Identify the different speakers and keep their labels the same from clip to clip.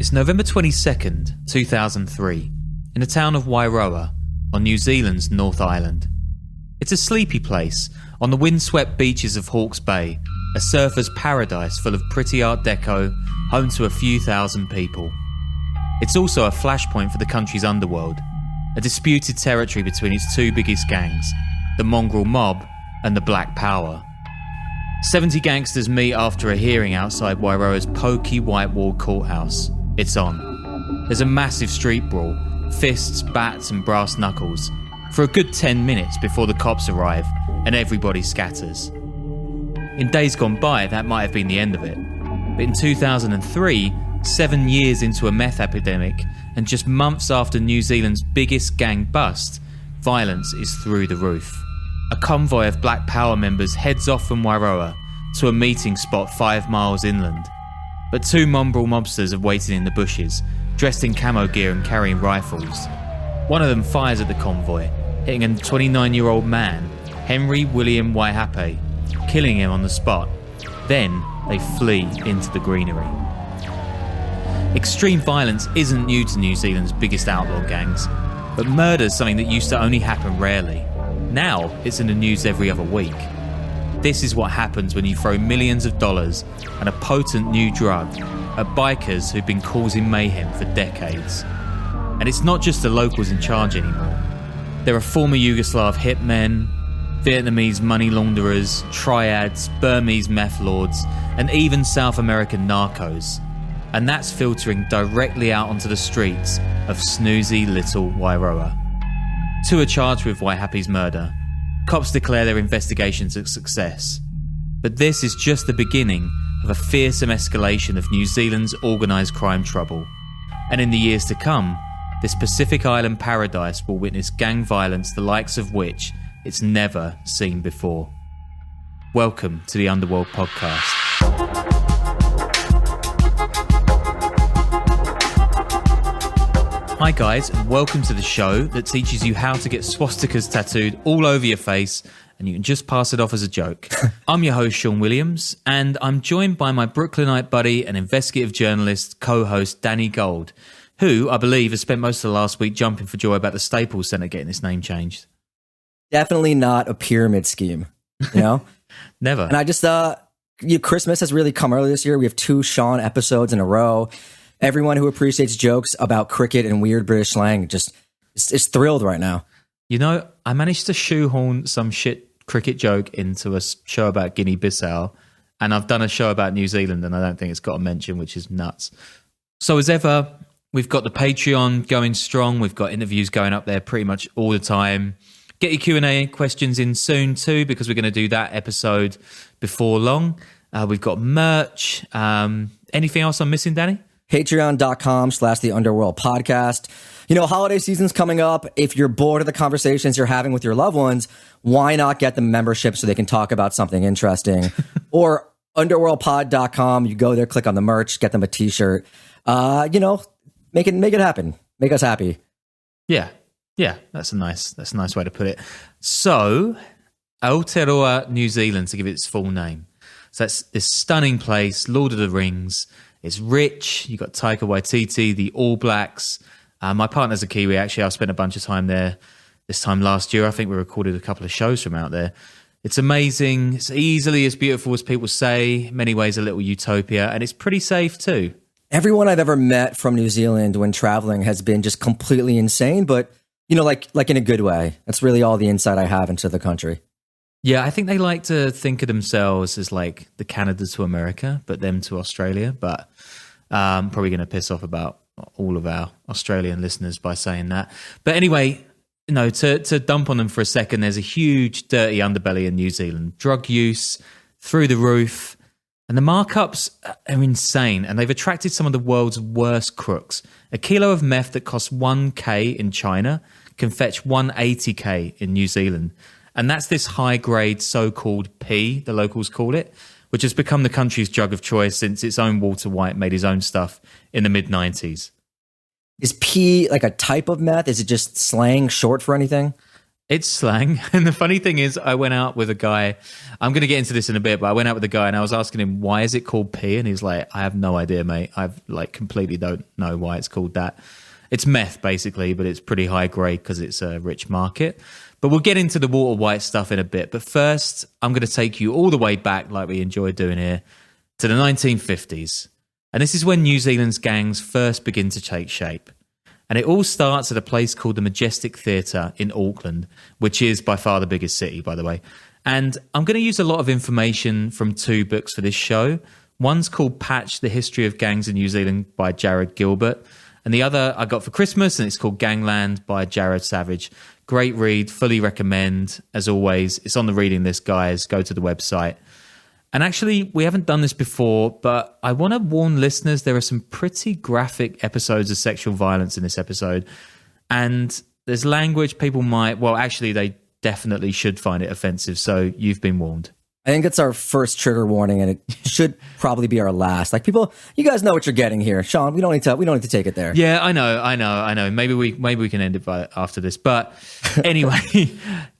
Speaker 1: It's November 22nd, 2003, in the town of Wairoa, on New Zealand's North Island. It's a sleepy place on the windswept beaches of Hawke's Bay, a surfer's paradise full of pretty Art Deco, home to a few thousand people. It's also a flashpoint for the country's underworld, a disputed territory between its two biggest gangs, the Mongrel mob and the Black Power. 70 gangsters meet after a hearing outside Wairoa's pokey white-walled courthouse. It's on. There's a massive street brawl, fists, bats and brass knuckles, for a good 10 minutes before the cops arrive and everybody scatters. In days gone by, that might have been the end of it. But in 2003, 7 years into a meth epidemic and just months after New Zealand's biggest gang bust, violence is through the roof. A convoy of Black Power members heads off from Wairoa to a meeting spot 5 miles inland. But 2 Mongrel mobsters have waited in the bushes, dressed in camo gear and carrying rifles. One of them fires at the convoy, hitting a 29-year-old man, Henry William Waihape, killing him on the spot. Then they flee into the greenery. Extreme violence isn't new to New Zealand's biggest outlaw gangs, but murder's something that used to only happen rarely. Now it's in the news every other week. This is what happens when you throw millions of dollars and a potent new drug at bikers who've been causing mayhem for decades. And it's not just the locals in charge anymore. There are former Yugoslav hitmen, Vietnamese money launderers, triads, Burmese meth lords, and even South American narcos. And that's filtering directly out onto the streets of snoozy little Wairoa. 2 are charged with Waihape's murder. Cops declare their investigations a success. But this is just the beginning of a fearsome escalation of New Zealand's organised crime trouble. And in the years to come, this Pacific Island paradise will witness gang violence the likes of which it's never seen before. Welcome to the Underworld podcast. Hi guys, and welcome to the show that teaches you how to get swastikas tattooed all over your face and you can just pass it off as a joke. I'm your host Sean Williams, and I'm joined by my Brooklynite buddy and investigative journalist co-host Danny Gold, who I believe has spent most of the last week jumping for joy about the Staples Center getting its name changed.
Speaker 2: Definitely not a pyramid scheme, you know?
Speaker 1: Never.
Speaker 2: And I just, Christmas has really come early this year. We have 2 Sean episodes in a row. Everyone who appreciates jokes about cricket and weird British slang just is thrilled right now.
Speaker 1: You know, I managed to shoehorn some shit cricket joke into a show about Guinea-Bissau, and I've done a show about New Zealand, and I don't think it's got a mention, which is nuts. So as ever, we've got the Patreon going strong. We've got interviews going up there pretty much all the time. Get your Q&A questions in soon too, because we're going to do that episode before long. We've got merch. Anything else I'm missing, Danny?
Speaker 2: Patreon.com/The Underworld Podcast. You know, holiday season's coming up. If you're bored of the conversations you're having with your loved ones, why not get them membership so they can talk about something interesting? Or underworldpod.com. You go there, click on the merch, get them a t-shirt. You know, make it happen. Make us happy.
Speaker 1: Yeah, that's a nice way to put it. So, Aotearoa, New Zealand, to give it its full name. So that's this stunning place, Lord of the Rings. It's rich. You've got Taika Waititi, the All Blacks. My partner's a Kiwi, actually. I spent a bunch of time there this time last year. I think we recorded a couple of shows from out there. It's amazing. It's easily as beautiful as people say. In many ways, a little utopia. And it's pretty safe too.
Speaker 2: Everyone I've ever met from New Zealand when traveling has been just completely insane, but, you know, like in a good way. That's really all the insight I have into the country.
Speaker 1: Yeah, I think they like to think of themselves as like the Canada to America, but them to Australia. But I'm probably going to piss off about all of our Australian listeners by saying that. But anyway, you know, to dump on them for a second, there's a huge dirty underbelly in New Zealand. Drug use through the roof. And the markups are insane. And they've attracted some of the world's worst crooks. A kilo of meth that costs $1,000 in China can fetch $180,000 in New Zealand. And that's this high-grade so-called P, the locals call it, which has become the country's drug of choice since its own Walter White made his own stuff in the mid-90s.
Speaker 2: Is P like a type of meth? Is it just slang short for anything?
Speaker 1: It's slang. And the funny thing is, I went out with a guy. I'm going to get into this in a bit, but I went out with a guy and I was asking him, why is it called pee? And he's like, I have no idea, mate. I've like completely don't know why it's called that. It's meth, basically, but it's pretty high grade because it's a rich market. But we'll get into the water white stuff in a bit. But first, I'm going to take you all the way back, like we enjoy doing here, to the 1950s. And this is when New Zealand's gangs first begin to take shape. And it all starts at a place called the Majestic Theatre in Auckland, which is by far the biggest city, by the way. And I'm going to use a lot of information from two books for this show. One's called Patch, The History of Gangs in New Zealand by Jared Gilbert. And the other I got for Christmas, and it's called Gangland by Jared Savage. Great read, fully recommend. As always, it's on the reading list, guys. Go to the website. And actually, we haven't done this before, but I want to warn listeners there are some pretty graphic episodes of sexual violence in this episode. And there's language people might, well, actually, they definitely should find it offensive. So you've been warned.
Speaker 2: I think it's our first trigger warning, and it should probably be our last. Like, people, you guys know what you're getting here, Sean. We don't need to take it there.
Speaker 1: Yeah, I know. Maybe we can end it after this. But anyway,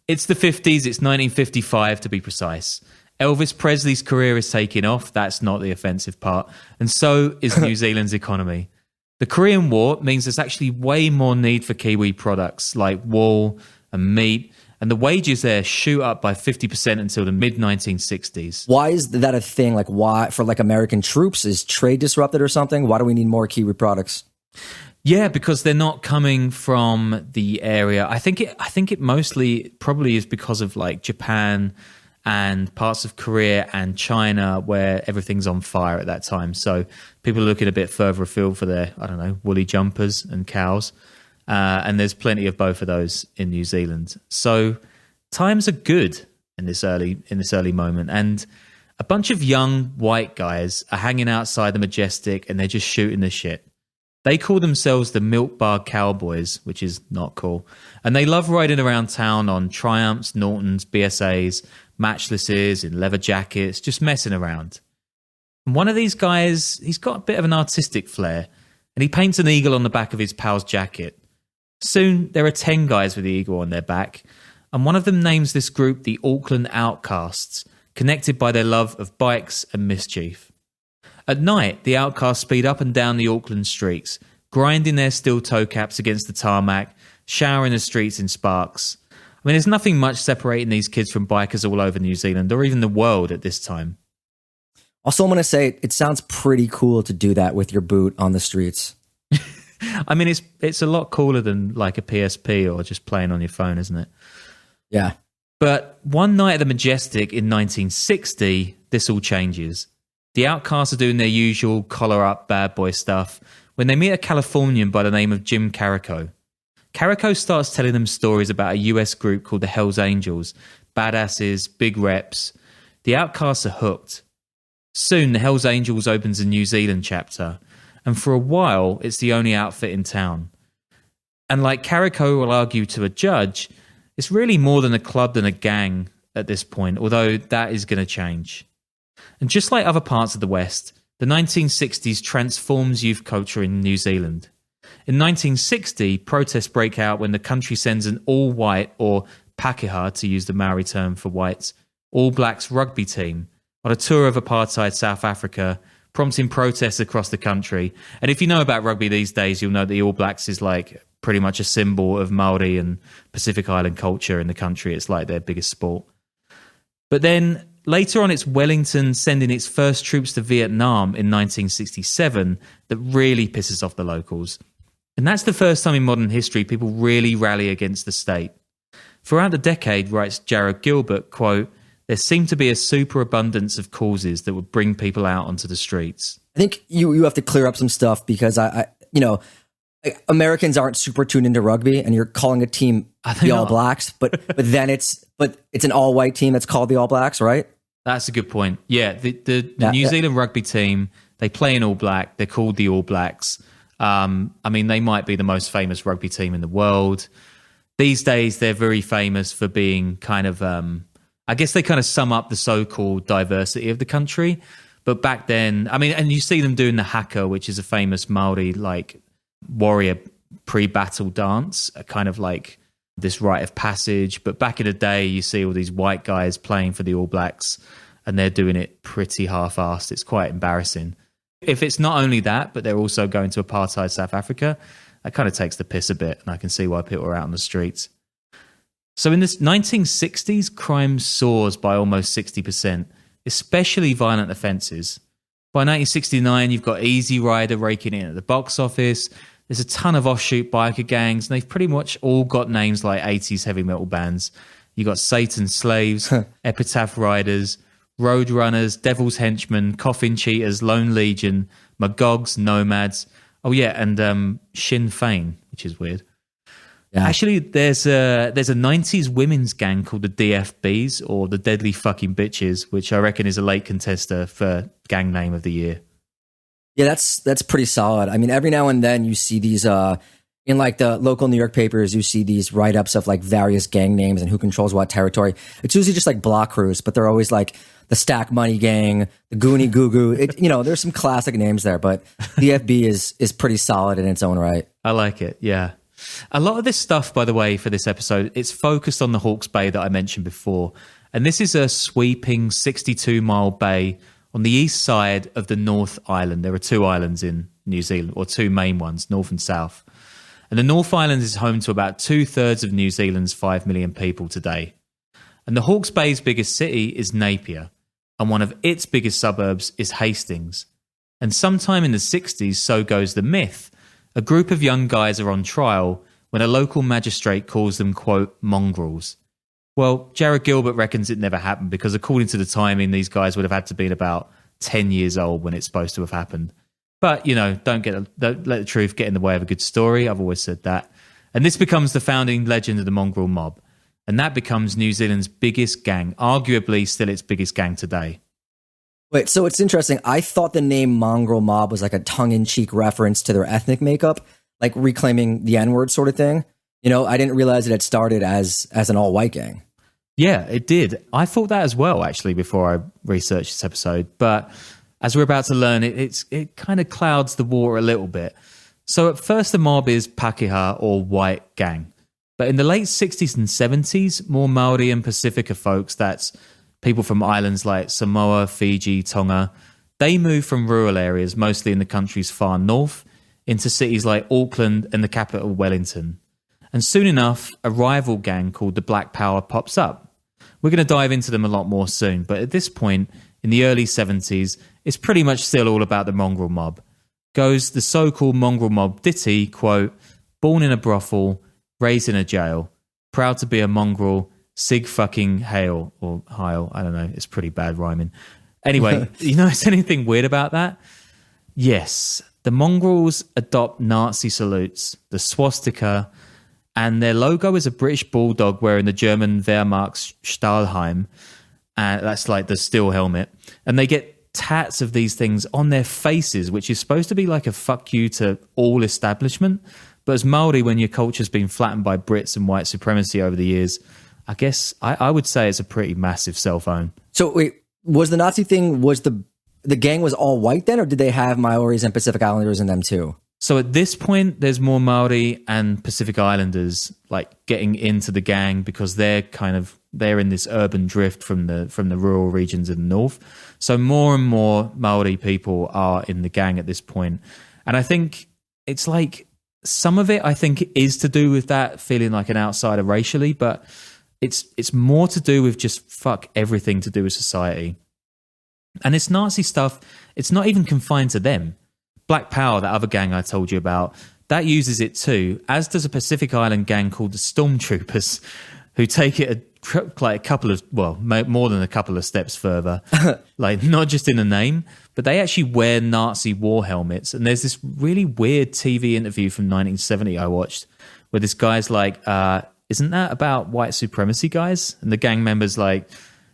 Speaker 1: it's the 50s. It's 1955 to be precise. Elvis Presley's career is taking off. That's not the offensive part. And so is New Zealand's economy. The Korean War means there's actually way more need for Kiwi products like wool and meat. And the wages there shoot up by 50% until the mid-1960s.
Speaker 2: Why is that a thing? Like, why, for like American troops, is trade disrupted or something? Why do we need more Kiwi products?
Speaker 1: Yeah, because they're not coming from the area. I think it mostly probably is because of like Japan and parts of Korea and China where everything's on fire at that time. So people are looking a bit further afield for their, I don't know, woolly jumpers and cows. And there's plenty of both of those in New Zealand. So times are good in this early moment. And a bunch of young white guys are hanging outside the Majestic and they're just shooting the shit. They call themselves the Milk Bar Cowboys, which is not cool. And they love riding around town on Triumphs, Nortons, BSAs, Matchlesses, in leather jackets, just messing around. And one of these guys, he's got a bit of an artistic flair, and he paints an eagle on the back of his pal's jacket. Soon, there are 10 guys with the eagle on their back, and one of them names this group the Auckland Outcasts, connected by their love of bikes and mischief. At night, the outcasts speed up and down the Auckland streets, grinding their steel toe caps against the tarmac, showering the streets in sparks. I mean, there's nothing much separating these kids from bikers all over New Zealand or even the world at this time.
Speaker 2: Also, I'm going to say it sounds pretty cool to do that with your boot on the streets.
Speaker 1: I mean, it's a lot cooler than like a PSP or just playing on your phone, isn't it?
Speaker 2: Yeah.
Speaker 1: But one night at the Majestic in 1960, this all changes. The outcasts are doing their usual collar-up bad boy stuff when they meet a Californian by the name of Jim Carrico. Carrico starts telling them stories about a US group called the Hells Angels, badasses, big reps. The outcasts are hooked. Soon, the Hells Angels opens a New Zealand chapter, and for a while, it's the only outfit in town. And like Carrico will argue to a judge, it's really more than a club than a gang at this point, although that is going to change. And just like other parts of the West, the 1960s transforms youth culture in New Zealand. In 1960, protests break out when the country sends an all-white, or Pakeha to use the Maori term for whites, all-blacks rugby team on a tour of apartheid South Africa, prompting protests across the country. And if you know about rugby these days, you'll know that the All Blacks is like pretty much a symbol of Maori and Pacific Island culture in the country. It's like their biggest sport. But then later on, it's Wellington sending its first troops to Vietnam in 1967 that really pisses off the locals. And that's the first time in modern history people really rally against the state. Throughout the decade, writes Jared Gilbert, quote, there seemed to be a superabundance of causes that would bring people out onto the streets.
Speaker 2: I think you have to clear up some stuff because Americans aren't super tuned into rugby, and you're calling a team the All Blacks, but then it's an all white team that's called the All Blacks, right?
Speaker 1: That's a good point. Yeah, the New Zealand rugby team, they play in all black. They're called the All Blacks. I mean, they might be the most famous rugby team in the world. These days, they're very famous for being kind of, I guess they kind of sum up the so-called diversity of the country. But back then, I mean, and you see them doing the haka, which is a famous Maori like warrior pre-battle dance, kind of like this rite of passage. But back in the day, you see all these white guys playing for the All Blacks, and they're doing it pretty half-assed. It's quite embarrassing. If it's not only that, but they're also going to apartheid South Africa, that kind of takes the piss a bit, and I can see why people are out on the streets. So in the 1960s, crime soars by almost 60%, especially violent offences. By 1969, you've got Easy Rider raking in at the box office. There's a ton of offshoot biker gangs, and they've pretty much all got names like 80s heavy metal bands. You've got Satan's Slaves, Epitaph Riders, Road Runners, Devil's Henchmen, Coffin Cheaters, Lone Legion, Magogs, Nomads. Oh yeah, and Sinn Féin, which is weird. Yeah. Actually, there's a 90s women's gang called the DFBs, or the Deadly Fucking Bitches, which I reckon is a late contester for gang name of the year.
Speaker 2: Yeah, that's pretty solid. I mean, every now and then you see these in like the local New York papers, you see these write-ups of like various gang names and who controls what territory. It's usually just like block crews, but they're always like the Stack Money Gang, the Goonie Goo Goo. There's some classic names there, but DFB is pretty solid in its own right.
Speaker 1: I like it, yeah. A lot of this stuff, by the way, for this episode, it's focused on the Hawke's Bay that I mentioned before. And this is a sweeping 62-mile bay on the east side of the North Island. There are two islands in New Zealand, or two main ones, North and South. And the North Island is home to about 2/3 of New Zealand's 5 million people today. And the Hawke's Bay's biggest city is Napier, and one of its biggest suburbs is Hastings. And sometime in the 60s, so goes the myth. A group of young guys are on trial when a local magistrate calls them, quote, mongrels. Well, Jared Gilbert reckons it never happened because according to the timing, these guys would have had to been about 10 years old when it's supposed to have happened. But, don't let the truth get in the way of a good story. I've always said that. And this becomes the founding legend of the Mongrel mob. And that becomes New Zealand's biggest gang, arguably still its biggest gang today.
Speaker 2: Wait, so it's interesting. I thought the name Mongrel Mob was like a tongue-in-cheek reference to their ethnic makeup, like reclaiming the N-word sort of thing. I didn't realize it had started as an all-white gang.
Speaker 1: Yeah, it did. I thought that as well, actually, before I researched this episode. But as we're about to learn, it kind of clouds the water a little bit. So at first, the mob is Pakeha, or white gang. But in the late 60s and 70s, more Maori and Pacific folks, that's people from islands like Samoa, Fiji, Tonga, they moved from rural areas, mostly in the country's far north, into cities like Auckland and the capital, Wellington. And soon enough, a rival gang called the Black Power pops up. We're going to dive into them a lot more soon, but at this point, in the early 70s, it's pretty much still all about the Mongrel mob. Goes the so-called Mongrel mob ditty, quote, born in a brothel, raised in a jail, proud to be a mongrel, sig fucking hail, or heil, I don't know, it's pretty bad rhyming. Anyway, is anything weird about that? Yes, the Mongrels adopt Nazi salutes, the swastika, and their logo is a British bulldog wearing the German Wehrmacht's Stahlhelm, and that's like the steel helmet, and they get tats of these things on their faces, which is supposed to be like a fuck you to all establishment, but as Maori, when your culture's been flattened by Brits and white supremacy over the years, I guess I would say it's a pretty massive cell phone.
Speaker 2: So wait, was the Nazi thing, was the gang was all white then, or did they have Maoris and Pacific Islanders in them too?
Speaker 1: So at this point, there's more Maori and Pacific Islanders like getting into the gang because they're in this urban drift from the rural regions in the north. So more and more Maori people are in the gang at this point. And I think it's like some of it I think is to do with that feeling like an outsider racially, but it's more to do with just fuck everything to do with society. And this Nazi stuff, it's not even confined to them. Black Power, that other gang I told you about, that uses it too, as does a Pacific Island gang called the Stormtroopers, who take it a couple of, well, more than a couple of steps further. Like, not just in the name, but they actually wear Nazi war helmets. And there's this really weird TV interview from 1970 I watched, where this guy's like, isn't that about white supremacy, guys? And the gang member's like,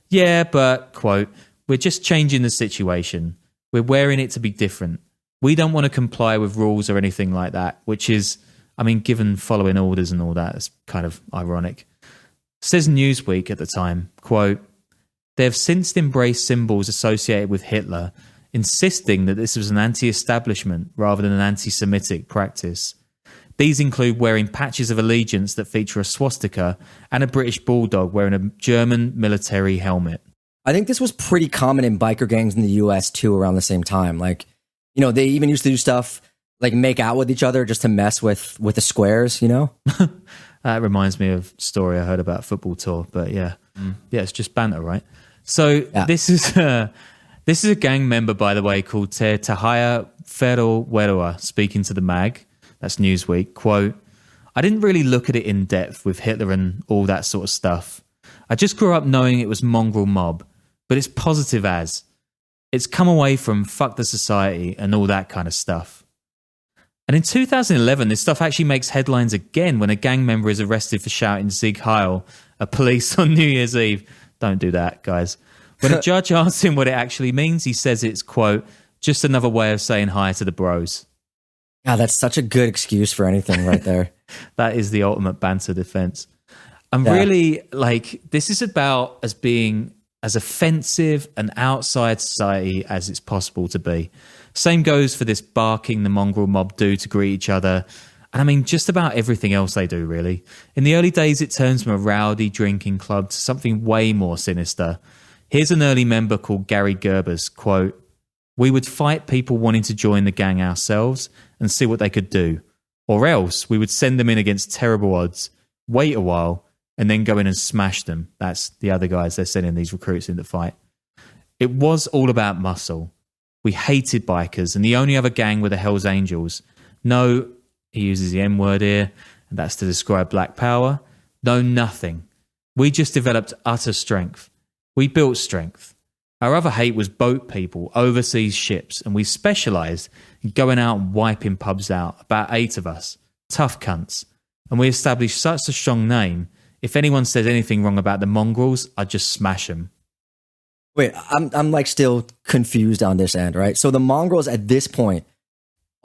Speaker 1: yeah, but, quote, we're just changing the situation. We're wearing it to be different. We don't want to comply with rules or anything like that, which is, I mean, given following orders and all that, it's kind of ironic. Says Newsweek at the time, quote, they have since embraced symbols associated with Hitler, insisting that this was an anti-establishment rather than an anti-Semitic practice. These include wearing patches of allegiance that feature a swastika and a British bulldog wearing a German military helmet.
Speaker 2: I think this was pretty common in biker gangs in the US too around the same time. Like, you know, they even used to do stuff like make out with each other just to mess with the squares, you know?
Speaker 1: That reminds me of a story I heard about a football tour, but yeah. Yeah, it's just banter, right? So this is a gang member, by the way, called Te Tahaya Whereroweroa, speaking to the mag. That's Newsweek. Quote, I didn't really look at it in depth with Hitler and all that sort of stuff. I just grew up knowing it was mongrel mob, but it's positive as. It's come away from fuck the society and all that kind of stuff. And in 2011, this stuff actually makes headlines again when a gang member is arrested for shouting Sieg Heil at police on New Year's Eve. Don't do that, guys. When a judge asks him what it actually means, he says it's, quote, just another way of saying hi to the bros.
Speaker 2: Yeah, that's such a good excuse for anything right there.
Speaker 1: That is the ultimate banter defense. I'm really like, this is about as being as offensive and outside society as it's possible to be. Same goes for this barking the mongrel mob do to greet each other. And I mean, just about everything else they do, really. In the early days, it turns from a rowdy drinking club to something way more sinister. Here's an early member called Gary Gerbers, quote, we would fight people wanting to join the gang ourselves and see what they could do. Or else we would send them in against terrible odds, wait a while, and then go in and smash them. That's the other guys they're sending these recruits in to fight. It was all about muscle. We hated bikers, and the only other gang were the Hells Angels. No, he uses the M-word here, and that's to describe black power. No, nothing. We just developed utter strength. We built strength. Our other hate was boat people, overseas ships, and we specialised in going out and wiping pubs out. About 8 of us. Tough cunts. And we established such a strong name, if anyone says anything wrong about the Mongrels, I'd just smash them.
Speaker 2: Wait, I'm like still confused on this end, right? So the Mongrels at this point,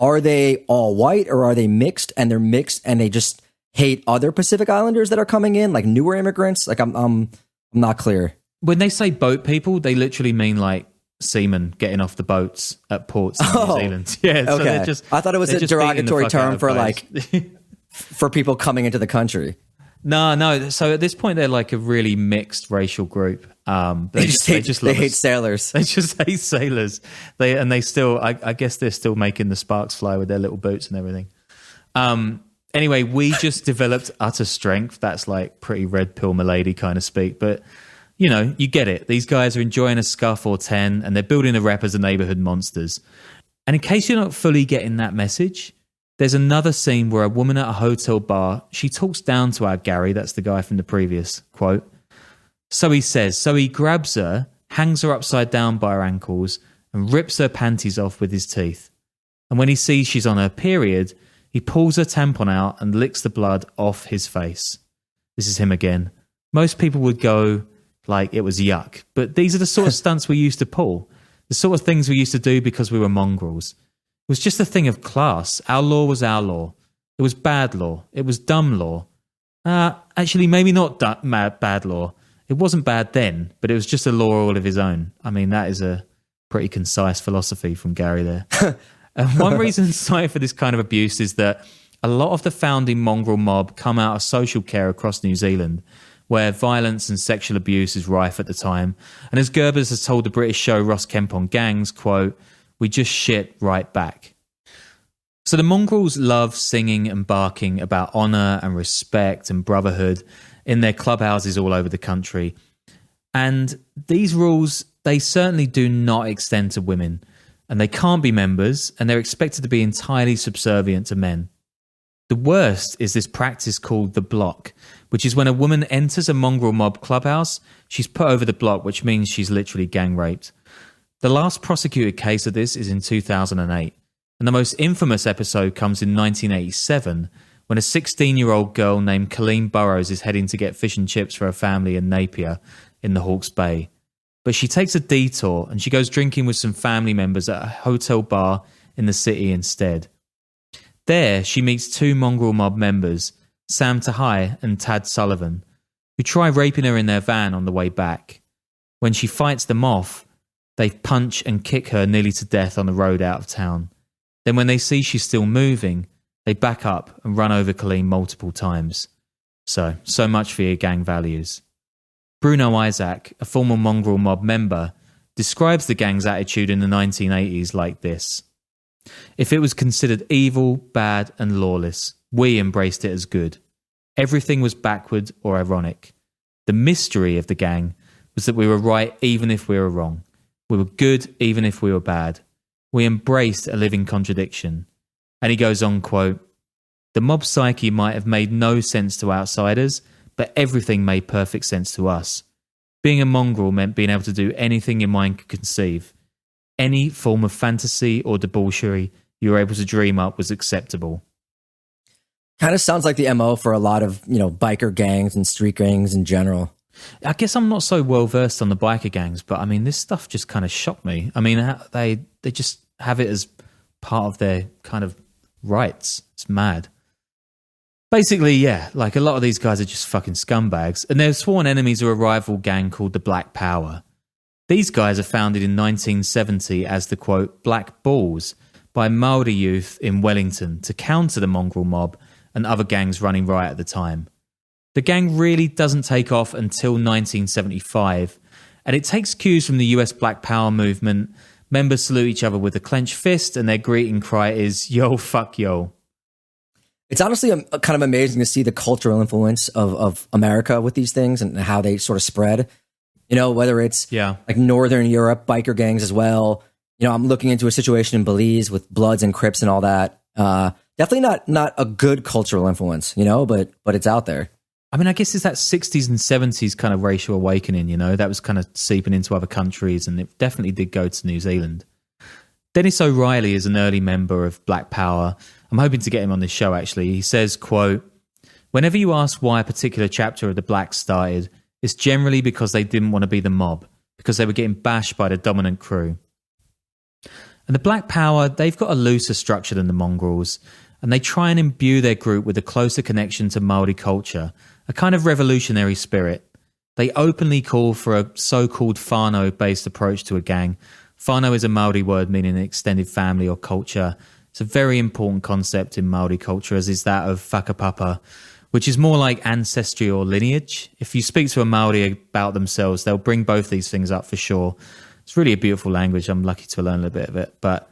Speaker 2: are they all white or are they mixed? And they're mixed and they just hate other Pacific Islanders that are coming in, like newer immigrants? Like I'm not clear.
Speaker 1: When they say boat people, they literally mean like seamen getting off the boats at ports in New Zealand. Yeah, so
Speaker 2: okay. I thought it was a derogatory term for like for people coming into the country.
Speaker 1: No. So at this point, they're like a really mixed racial group. They hate
Speaker 2: sailors.
Speaker 1: They just hate sailors. They still, I guess they're still making the sparks fly with their little boots and everything. Anyway, we just developed utter strength. That's like pretty red pill milady kind of speak. But, you know, you get it. These guys are enjoying a scuff or 10 and they're building a rep as the neighborhood monsters. And in case you're not fully getting that message, there's another scene where a woman at a hotel bar, she talks down to our Gary, that's the guy from the previous quote. So he grabs her, hangs her upside down by her ankles, and rips her panties off with his teeth. And when he sees she's on her period, he pulls her tampon out and licks the blood off his face. This is him again. Most people would go like it was yuck, but these are the sort of stunts we used to pull, the sort of things we used to do because we were mongrels. It was just a thing of class. Our law was our law. It was bad law. It was dumb law. Actually, maybe not bad law. It wasn't bad then, but it was just a law all of his own. I mean, that is a pretty concise philosophy from Gary there. And one reason cited for this kind of abuse is that a lot of the founding mongrel mob come out of social care across New Zealand, where violence and sexual abuse is rife at the time. And as Gerbers has told the British show Ross Kemp on Gangs, quote, we just shit right back. So the Mongrels love singing and barking about honour and respect and brotherhood in their clubhouses all over the country. And these rules, they certainly do not extend to women. And they can't be members, and they're expected to be entirely subservient to men. The worst is this practice called the block, which is when a woman enters a mongrel mob clubhouse, she's put over the block, which means she's literally gang raped. The last prosecuted case of this is in 2008, and the most infamous episode comes in 1987, when a 16-year-old girl named Colleen Burrows is heading to get fish and chips for her family in Napier in the Hawke's Bay. But she takes a detour and she goes drinking with some family members at a hotel bar in the city instead. There, she meets 2 mongrel mob members, Sam Tahai and Tad Sullivan, who try raping her in their van on the way back. When she fights them off, they punch and kick her nearly to death on the road out of town. Then when they see she's still moving, They back up and run over Colleen multiple times. So much for your gang values. Bruno Isaac, a former Mongrel mob member, describes the gang's attitude in the 1980s like this. If it was considered evil, bad, and lawless, we embraced it as good. Everything was backward or ironic. The mystery of the gang was that we were right even if we were wrong. We were good even if we were bad. We embraced a living contradiction. And he goes on, quote, the mob psyche might have made no sense to outsiders, but everything made perfect sense to us. Being a mongrel meant being able to do anything your mind could conceive. Any form of fantasy or debauchery you were able to dream up was acceptable.
Speaker 2: Kind of sounds like the MO for a lot of, biker gangs and street gangs in general.
Speaker 1: I guess I'm not so well versed on the biker gangs, but I mean, this stuff just kind of shocked me. I mean, they just have it as part of their kind of rights. It's mad. Basically, yeah, like a lot of these guys are just fucking scumbags, and they're sworn enemies of a rival gang called the Black Power. These guys are founded in 1970 as the, quote, Black Bulls by Maori youth in Wellington to counter the mongrel mob and other gangs running riot at the time. The gang really doesn't take off until 1975, and it takes cues from the US Black Power movement. Members salute each other with a clenched fist, and their greeting cry is, yo, fuck yo.
Speaker 2: It's honestly kind of amazing to see the cultural influence of America with these things and how they sort of spread, whether it's like Northern Europe, biker gangs as well. I'm looking into a situation in Belize with Bloods and Crips and all that. Definitely not a good cultural influence, but it's out there.
Speaker 1: I mean, I guess it's that 60s and 70s kind of racial awakening, that was kind of seeping into other countries, and it definitely did go to New Zealand. Dennis O'Reilly is an early member of Black Power. I'm hoping to get him on this show, actually. He says, quote, whenever you ask why a particular chapter of the Blacks started, it's generally because they didn't want to be the mob, because they were getting bashed by the dominant crew. And the Black Power, they've got a looser structure than the Mongrels, and they try and imbue their group with a closer connection to Maori culture, a kind of revolutionary spirit. They openly call for a so-called whānau-based approach to a gang. Whānau is a Maori word meaning an extended family or culture. It's a very important concept in Maori culture, as is that of whakapapa, which is more like ancestry or lineage. If you speak to a Maori about themselves, they'll bring both these things up for sure. It's really a beautiful language. I'm lucky to learn a little bit of it. But,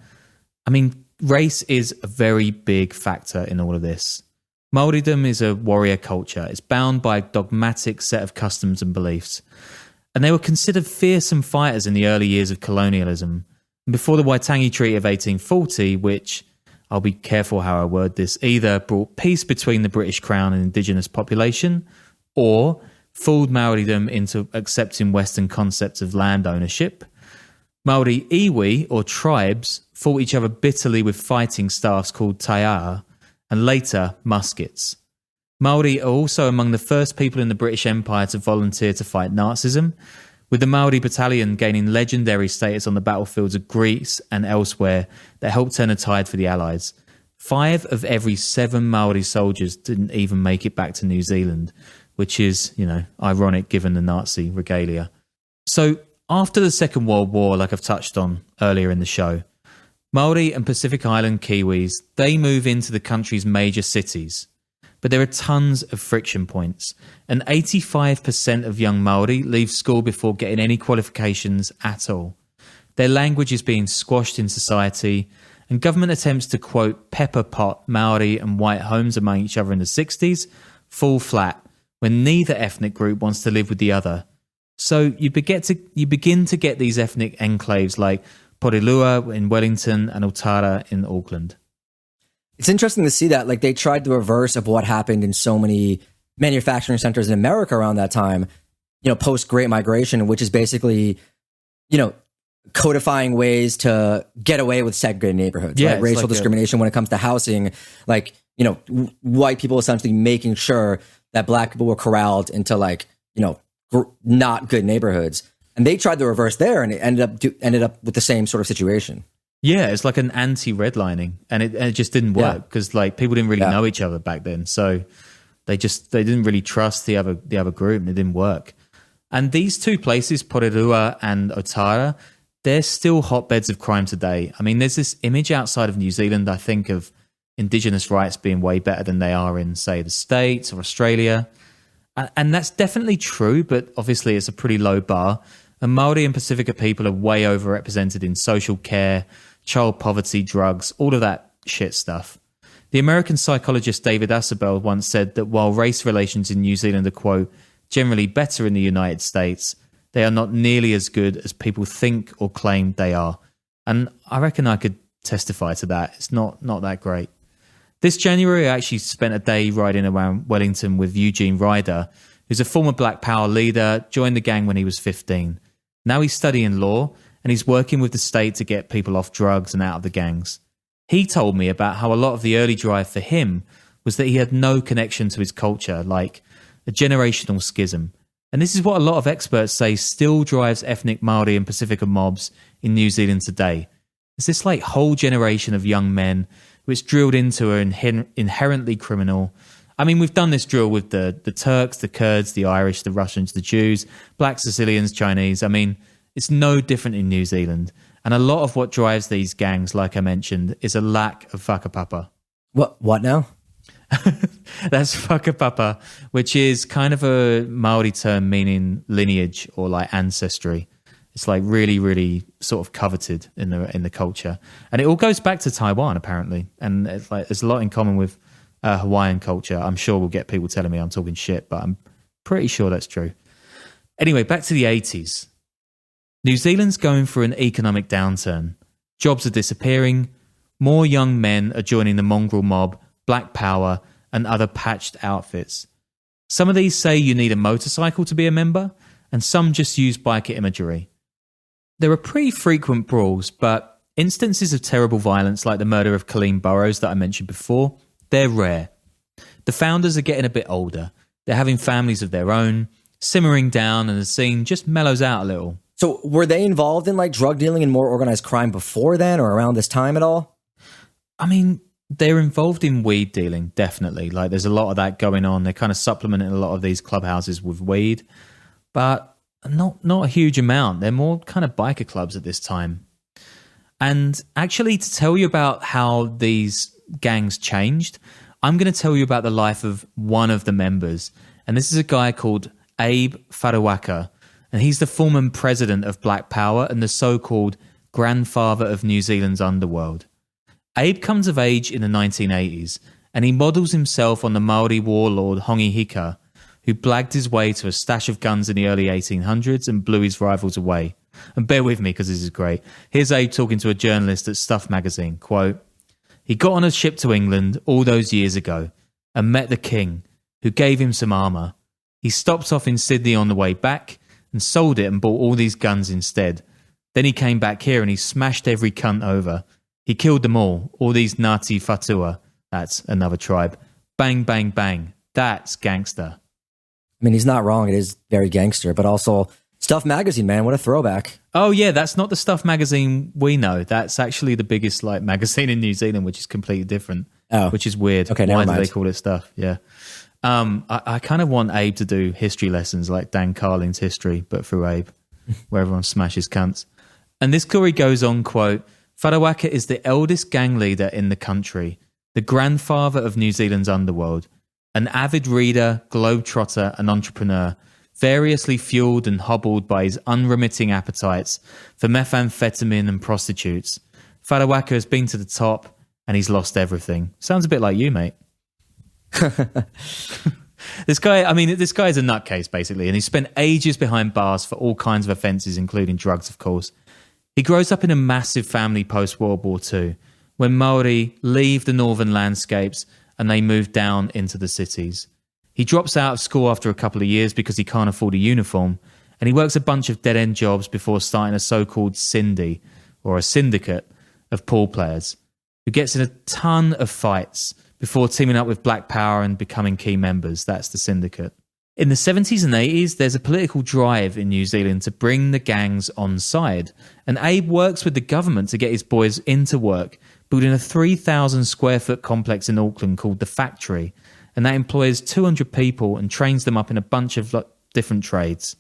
Speaker 1: I mean, race is a very big factor in all of this. Maoridom is a warrior culture. It's bound by a dogmatic set of customs and beliefs. And they were considered fearsome fighters in the early years of colonialism. And before the Waitangi Treaty of 1840, which, I'll be careful how I word this, either brought peace between the British Crown and indigenous population, or fooled Maoridom into accepting Western concepts of land ownership. Maori iwi, or tribes, fought each other bitterly with fighting staffs called taiaa, and later muskets. Maori are also among the first people in the British Empire to volunteer to fight Nazism, with the Maori battalion gaining legendary status on the battlefields of Greece and elsewhere that helped turn a tide for the Allies. 5 of every 7 Maori soldiers didn't even make it back to New Zealand, which is, ironic given the Nazi regalia. So, after the Second World War, like I've touched on earlier in the show, Maori and Pacific Island Kiwis, they move into the country's major cities. But there are tons of friction points, and 85% of young Maori leave school before getting any qualifications at all. Their language is being squashed in society, and government attempts to, quote, pepper pot Maori and white homes among each other in the 60s fall flat when neither ethnic group wants to live with the other. So you begin to get these ethnic enclaves like Porirua in Wellington and Otara in Auckland.
Speaker 2: It's interesting to see that, like, they tried the reverse of what happened in so many manufacturing centers in America around that time, post Great Migration, which is basically, codifying ways to get away with segregated neighborhoods, right? Racial discrimination when it comes to housing, white people essentially making sure that black people were corralled into not good neighborhoods. And they tried the reverse there, and it ended up with the same sort of situation.
Speaker 1: Yeah, it's like an anti-redlining, and it just didn't work because people didn't really know each other back then, so they didn't really trust the other group, and it didn't work. And these two places, Porirua and Otara, they're still hotbeds of crime today. I mean, there's this image outside of New Zealand, I think, of indigenous rights being way better than they are in, say, the States or Australia. And that's definitely true, but obviously it's a pretty low bar. And Maori and Pacifica people are way overrepresented in social care, child poverty, drugs, all of that shit stuff. The American psychologist David Asabel once said that while race relations in New Zealand are, quote, generally better in the United States, they are not nearly as good as people think or claim they are. And I reckon I could testify to that. It's not that great. This January, I actually spent a day riding around Wellington with Eugene Ryder, who's a former Black Power leader, joined the gang when he was 15. Now he's studying law, and he's working with the state to get people off drugs and out of the gangs. He told me about how a lot of the early drive for him was that he had no connection to his culture, like a generational schism. And this is what a lot of experts say still drives ethnic Maori and Pacifica mobs in New Zealand today. It's this like whole generation of young men which drilled into are inherently criminal. I mean, we've done this drill with the Turks, the Kurds, the Irish, the Russians, the Jews, Black Sicilians, Chinese. I mean, it's no different in New Zealand. And a lot of what drives these gangs, like I mentioned, is a lack of whakapapa.
Speaker 2: What now?
Speaker 1: That's whakapapa, which is kind of a Maori term meaning lineage or like ancestry. It's like really, really sort of coveted in the culture. And it all goes back to Taiwan, apparently. And it's like there's a lot in common with Hawaiian culture. I'm sure we'll get people telling me I'm talking shit, but I'm pretty sure that's true. Anyway, back to the 80s. New Zealand's going through an economic downturn. Jobs are disappearing. More young men are joining the mongrel mob, Black Power, and other patched outfits. Some of these say you need a motorcycle to be a member, and some just use biker imagery. There are pretty frequent brawls, but instances of terrible violence like the murder of Colleen Burrows that I mentioned before, they're rare. The founders are getting a bit older. They're having families of their own, simmering down, and the scene just mellows out a little.
Speaker 2: So were they involved in like drug dealing and more organized crime before then or around this time at all?
Speaker 1: I mean, they're involved in weed dealing, definitely. Like there's a lot of that going on. They're kind of supplementing a lot of these clubhouses with weed, but not a huge amount. They're more kind of biker clubs at this time. And actually, to tell you about how these gangs changed, I'm going to tell you about the life of one of the members. And this is a guy called Abe Farawaka. And he's the former president of Black Power and the so-called grandfather of New Zealand's underworld. Abe comes of age in the 1980s, and he models himself on the Maori warlord Hongi Hika, who blagged his way to a stash of guns in the early 1800s and blew his rivals away. And bear with me because this is great. Here's Abe talking to a journalist at Stuff magazine, quote, "He got on a ship to England all those years ago and met the king, who gave him some armour. He stopped off in Sydney on the way back and sold it and bought all these guns instead. Then he came back here and he smashed every cunt over. He killed them all these Ngāti Whatua," that's another tribe. "Bang, bang, bang. That's gangster."
Speaker 2: I mean, he's not wrong. It is very gangster, but also Stuff magazine, man. What a throwback.
Speaker 1: Oh, yeah, that's not the Stuff magazine we know. That's actually the biggest like magazine in New Zealand, which is completely different, which is weird.
Speaker 2: Okay,
Speaker 1: Why
Speaker 2: never
Speaker 1: do
Speaker 2: mind.
Speaker 1: they call it Stuff? Yeah. I kind of want Abe to do history lessons like Dan Carlin's History, but through Abe, where everyone smashes cunts. And this story goes on, quote, "Farawaka is the eldest gang leader in the country, the grandfather of New Zealand's underworld, an avid reader, globetrotter, and entrepreneur, variously fueled and hobbled by his unremitting appetites for methamphetamine and prostitutes. Farawaka has been to the top, and he's lost everything." Sounds a bit like you, mate. This guy's a nutcase, basically, and he spent ages behind bars for all kinds of offences, including drugs, of course. He grows up in a massive family post-World War II, when Maori leave the northern landscapes and they move down into the cities. He drops out of school after a couple of years because he can't afford a uniform, and he works a bunch of dead-end jobs before starting a so-called Cindy, or a syndicate, of pool players, who gets in a ton of fights before teaming up with Black Power and becoming key members. That's the syndicate. In the 70s and 80s, there's a political drive in New Zealand to bring the gangs on side, and Abe works with the government to get his boys into work, building a 3,000 square foot complex in Auckland called The Factory, and that employs 200 people and trains them up in a bunch of different trades.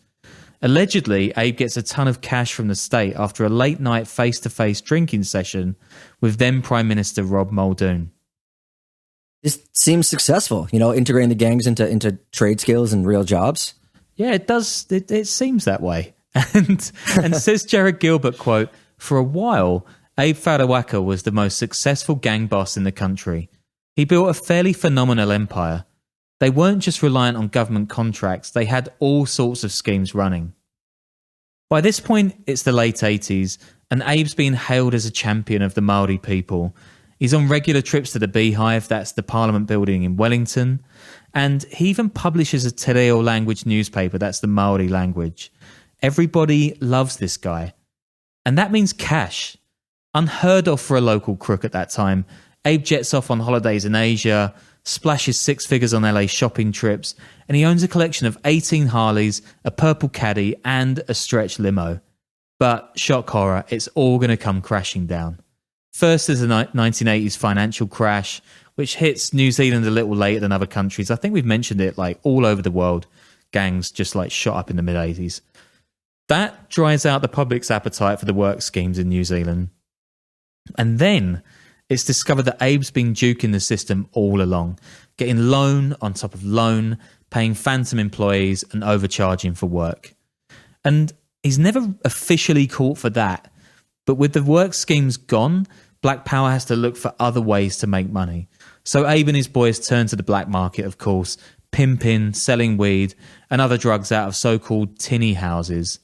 Speaker 1: Allegedly, Abe gets a ton of cash from the state after a late night face-to-face drinking session with then Prime Minister Rob Muldoon.
Speaker 2: This seems successful, integrating the gangs into trade skills and real jobs.
Speaker 1: Yeah, it does. It seems that way. And says Jared Gilbert, quote, "For a while, Abe Fadawaka was the most successful gang boss in the country. He built a fairly phenomenal empire. They weren't just reliant on government contracts, they had all sorts of schemes running." By this point, it's the late 80s, and Abe's been hailed as a champion of the Maori people. He's on regular trips to the Beehive, that's the Parliament building in Wellington, and he even publishes a Te Reo language newspaper, that's the Maori language. Everybody loves this guy. And that means cash. Unheard of for a local crook at that time, Abe jets off on holidays in Asia, splashes six figures on LA shopping trips, and he owns a collection of 18 Harleys, a purple caddy, and a stretch limo. But, shock horror, it's all going to come crashing down. First is the 1980s financial crash, which hits New Zealand a little later than other countries. I think we've mentioned it, like all over the world. Gangs just like shot up in the mid-80s. That dries out the public's appetite for the work schemes in New Zealand. And then it's discovered that Abe's been juking the system all along, getting loan on top of loan, paying phantom employees and overcharging for work. And he's never officially caught for that. But with the work schemes gone, Black Power has to look for other ways to make money. So Abe and his boys turn to the black market, of course, pimping, selling weed and other drugs out of so-called tinny houses.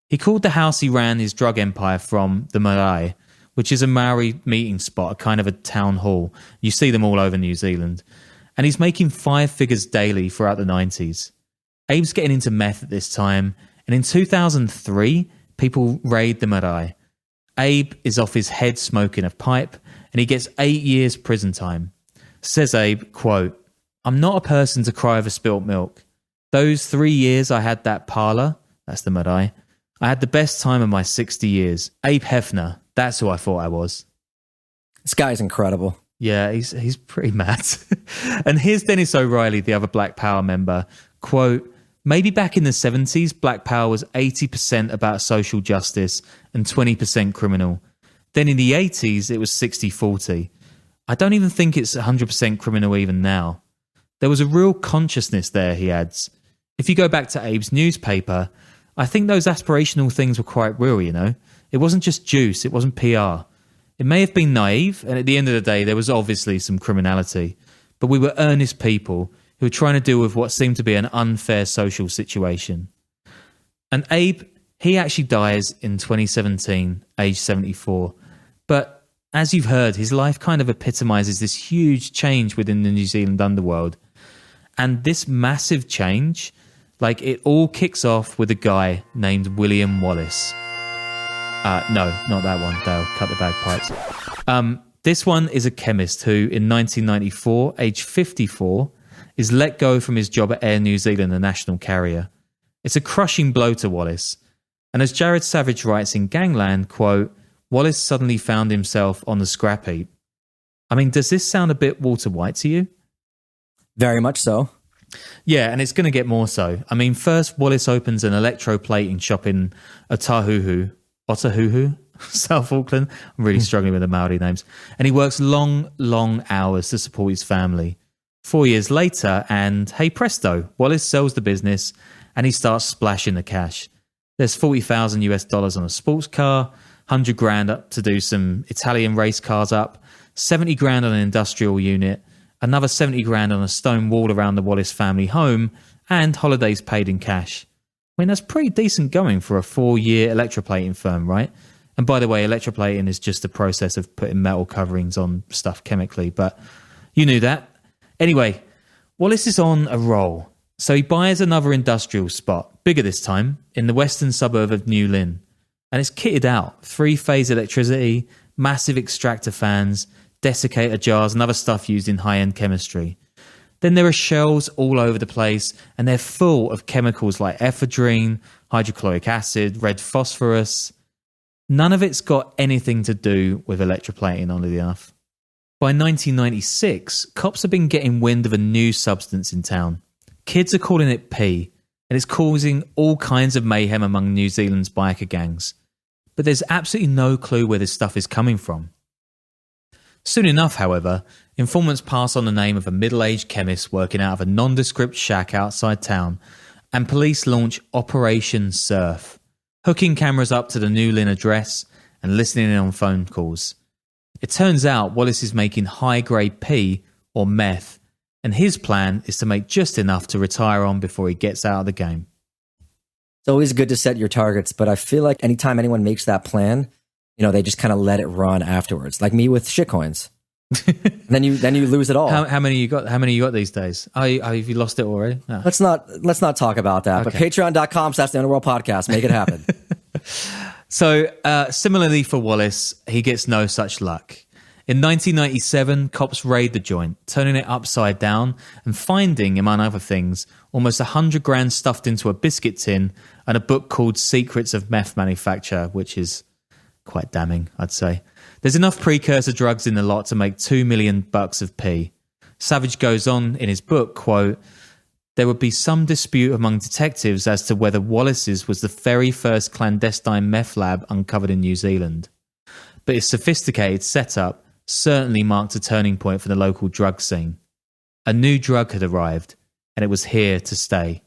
Speaker 1: He called the house he ran his drug empire from the Marae, which is a Maori meeting spot, a kind of a town hall. You see them all over New Zealand. And he's making 5 figures daily throughout the 90s. Abe's getting into meth at this time, and in 2003, people raid the Marae. Abe is off his head smoking a pipe, and he gets 8 years prison time. Says Abe, quote, "I'm not a person to cry over spilt milk. Those 3 years I had that parlour," that's the Marae, "I had the best time of my 60 years. Abe Hefner, that's who I thought I was."
Speaker 2: This guy's incredible.
Speaker 1: Yeah, he's pretty mad. And here's Dennis O'Reilly, the other Black Power member, quote, "Maybe back in the 70s, Black Power was 80% about social justice and 20% criminal. Then in the 80s, it was 60-40. I don't even think it's 100% criminal even now. There was a real consciousness there," he adds. If you go back to Abe's newspaper, I think those aspirational things were quite real, It wasn't just juice, it wasn't PR. It may have been naive, and at the end of the day, there was obviously some criminality. But we were earnest people who were trying to deal with what seemed to be an unfair social situation. And Abe, he actually dies in 2017, age 74. But as you've heard, his life kind of epitomizes this huge change within the New Zealand underworld. And this massive change, like it all kicks off with a guy named William Wallace. No, not that one. Dale, cut the bagpipes. This one is a chemist who, in 1994, age 54, is let go from his job at Air New Zealand, a national carrier. It's a crushing blow to Wallace. And as Jared Savage writes in Gangland, quote, "Wallace suddenly found himself on the scrap heap." I mean, does this sound a bit Walter White to you?
Speaker 2: Very much so.
Speaker 1: Yeah, and it's going to get more so. I mean, first Wallace opens an electroplating shop in Otahuhu, South Auckland. I'm really struggling with the Maori names. And he works long, long hours to support his family. 4 years later, and hey presto, Wallace sells the business and he starts splashing the cash. There's $40,000 on a sports car, 100 grand up to do some Italian race cars up, 70 grand on an industrial unit, another 70 grand on a stone wall around the Wallace family home, and holidays paid in cash. I mean, that's pretty decent going for a 4-year electroplating firm, right? And by the way, electroplating is just the process of putting metal coverings on stuff chemically, but you knew that. Anyway, Wallace is on a roll. So he buys another industrial spot, bigger this time, in the western suburb of New Lynn. And it's kitted out, 3-phase electricity, massive extractor fans, desiccator jars and other stuff used in high-end chemistry. Then there are shells all over the place, and they're full of chemicals like ephedrine, hydrochloric acid, red phosphorus. None of it's got anything to do with electroplating, oddly enough. By 1996, cops have been getting wind of a new substance in town. Kids are calling it P, and it's causing all kinds of mayhem among New Zealand's biker gangs. But there's absolutely no clue where this stuff is coming from. Soon enough, however, Informants pass on the name of a middle-aged chemist working out of a nondescript shack outside town, and police launch Operation Surf, hooking cameras up to the New Lynn address and listening in on phone calls. It turns out Wallace is making high-grade P, or meth, and his plan is to make just enough to retire on before he gets out of the game.
Speaker 2: It's always good to set your targets, but I feel like anytime anyone makes that plan, they just kind of let it run afterwards. Like me with shitcoins. then you lose it all.
Speaker 1: How many you got? How many you got these days? Have you lost it already? No.
Speaker 2: Let's not talk about that. Okay. But patreon.com/the Underworld Podcast. Make it happen.
Speaker 1: So similarly for Wallace, he gets no such luck. In 1997, cops raid the joint, turning it upside down and finding, among other things, almost 100 grand stuffed into a biscuit tin and a book called Secrets of Meth Manufacture, which is quite damning, I'd say. There's enough precursor drugs in the lot to make $2 million of P. Savage goes on in his book, quote, "There would be some dispute among detectives as to whether Wallace's was the very first clandestine meth lab uncovered in New Zealand. But its sophisticated setup certainly marked a turning point for the local drug scene. A new drug had arrived, and it was here to stay."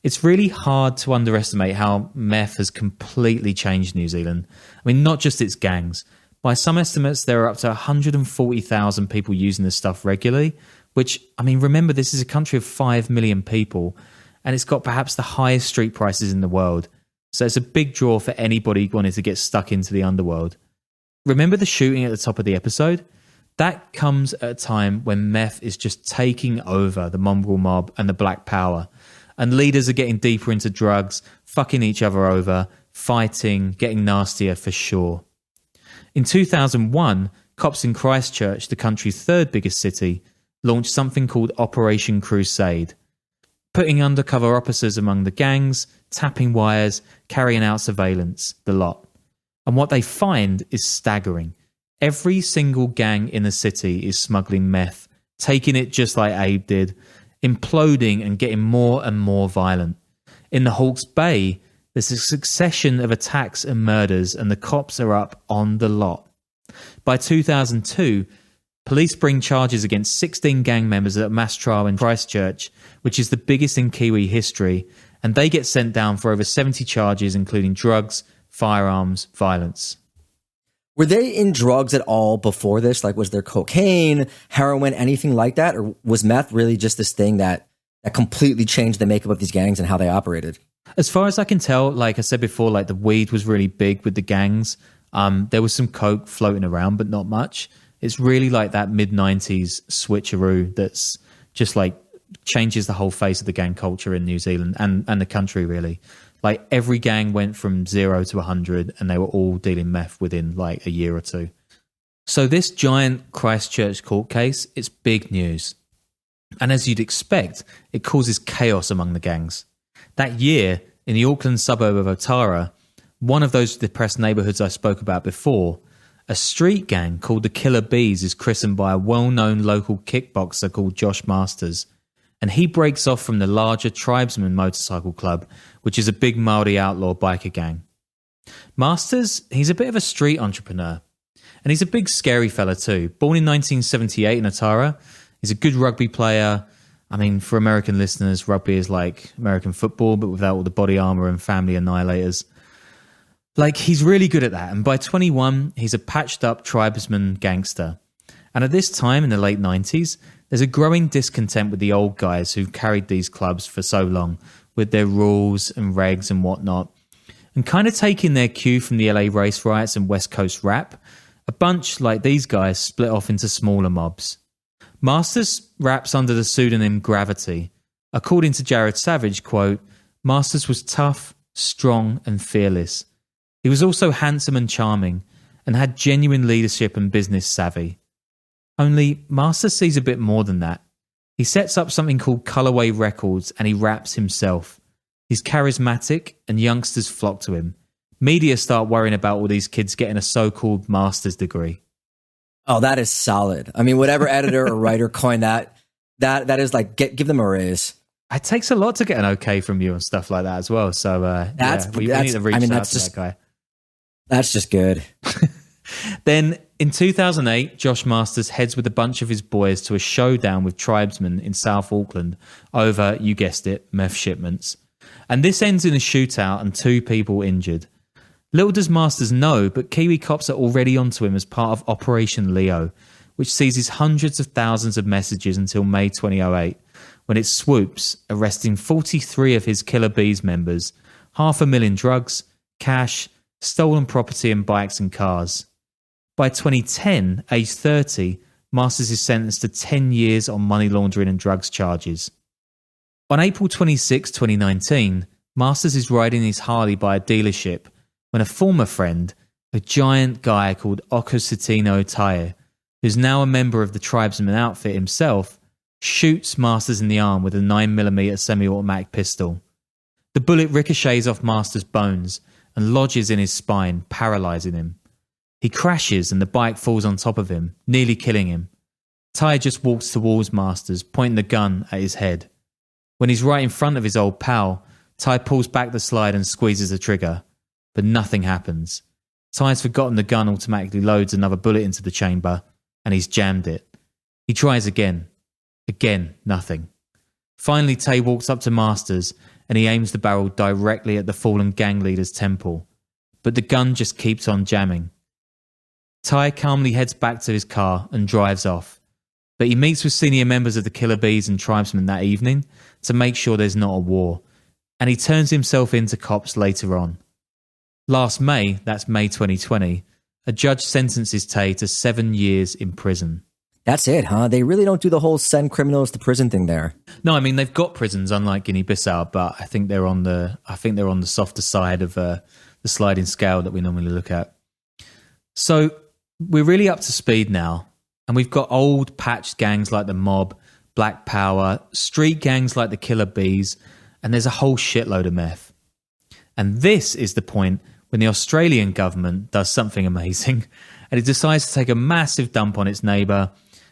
Speaker 1: It's really hard to underestimate how meth has completely changed New Zealand. I mean, not just its gangs. By some estimates, there are up to 140,000 people using this stuff regularly, which, I mean, remember, this is a country of 5 million people, and it's got perhaps the highest street prices in the world. So it's a big draw for anybody wanting to get stuck into the underworld. Remember the shooting at the top of the episode? That comes at a time when meth is just taking over the mongrel mob and the black power. And leaders are getting deeper into drugs, fucking each other over, fighting, getting nastier for sure. In 2001, cops in Christchurch, the country's third biggest city, launched something called Operation Crusade, putting undercover officers among the gangs, tapping wires, carrying out surveillance, the lot. And what they find is staggering. Every single gang in the city is smuggling meth, taking it just like Abe did, imploding and getting more and more violent. In the Hawke's Bay, there's a succession of attacks and murders, and the cops are up on the lot. By 2002, police bring charges against 16 gang members at a mass trial in Christchurch, which is the biggest in Kiwi history, and they get sent down for over 70 charges, including drugs, firearms, violence.
Speaker 2: Were they in drugs at all before this? Like, was there cocaine, heroin, anything like that? Or was meth really just this thing that completely changed the makeup of these gangs and how they operated?
Speaker 1: As far as I can tell, like I said before, like the weed was really big with the gangs. There was some coke floating around, but not much. It's really like that mid-90s switcheroo that's just like changes the whole face of the gang culture in New Zealand and the country, really. Like every gang went from 0 to 100 and they were all dealing meth within like a year or two. So this giant Christchurch court case, it's big news. And as you'd expect, it causes chaos among the gangs. That year, in the Auckland suburb of Otara, one of those depressed neighbourhoods I spoke about before, a street gang called the Killer Beez is christened by a well-known local kickboxer called Josh Masters. And he breaks off from the larger Tribesman Motorcycle Club, which is a big Maori outlaw biker gang. Masters, he's a bit of a street entrepreneur. And he's a big scary fella too. Born in 1978 in Otara, he's a good rugby player. I mean, for American listeners, rugby is like American football, but without all the body armor and family annihilators. Like, he's really good at that. And by 21, he's a patched up tribesman gangster. And at this time in the late 90s, there's a growing discontent with the old guys who've carried these clubs for so long, with their rules and regs and whatnot. And kind of taking their cue from the LA race riots and West Coast rap, a bunch like these guys split off into smaller mobs. Masters raps under the pseudonym Gravity. According to Jared Savage, quote, "Masters was tough, strong and fearless. He was also handsome and charming and had genuine leadership and business savvy. Only Masters sees a bit more than that. He sets up something called Colorway Records and he raps himself. He's charismatic and youngsters flock to him. Media start worrying about all these kids getting a so-called master's degree."
Speaker 2: Oh, that is solid. I mean, whatever editor or writer coined that is like, give them a raise.
Speaker 1: It takes a lot to get an okay from you and stuff like that as well. So we need to reach out to that guy.
Speaker 2: That's just good.
Speaker 1: Then in 2008, Josh Masters heads with a bunch of his boys to a showdown with tribesmen in South Auckland over, you guessed it, meth shipments. And this ends in a shootout and 2 people injured. Little does Masters know, but Kiwi cops are already onto him as part of Operation Leo, which seizes hundreds of thousands of messages until May 2008, when it swoops, arresting 43 of his Killer Beez members, 500,000 drugs, cash, stolen property and bikes and cars. By 2010, age 30, Masters is sentenced to 10 years on money laundering and drugs charges. On April 26, 2019, Masters is riding his Harley by a dealership when a former friend, a giant guy called Okositino Tae, who's now a member of the tribesman outfit himself, shoots Masters in the arm with a 9mm semi-automatic pistol. The bullet ricochets off Masters' bones and lodges in his spine, paralysing him. He crashes and the bike falls on top of him, nearly killing him. Ty just walks towards Masters, pointing the gun at his head. When he's right in front of his old pal, Ty pulls back the slide and squeezes the trigger. But nothing happens. Ty's forgotten the gun automatically loads another bullet into the chamber, and he's jammed it. He tries again. Again, nothing. Finally, Tay walks up to Masters, and he aims the barrel directly at the fallen gang leader's temple. But the gun just keeps on jamming. Ty calmly heads back to his car and drives off. But he meets with senior members of the Killer Beez and tribesmen that evening to make sure there's not a war. And he turns himself in to cops later on. Last May, that's May 2020, a judge sentences Tay to 7 years in prison.
Speaker 2: That's it, huh? They really don't do the whole send criminals to prison thing there.
Speaker 1: No, I mean they've got prisons unlike Guinea-Bissau, but I think they're on the softer side of the sliding scale that we normally look at. So we're really up to speed now, and we've got old patched gangs like the Mob, Black Power, street gangs like the Killer Beez, and there's a whole shitload of meth. And this is the point when the Australian government does something amazing, and it decides to take a massive dump on its neighbour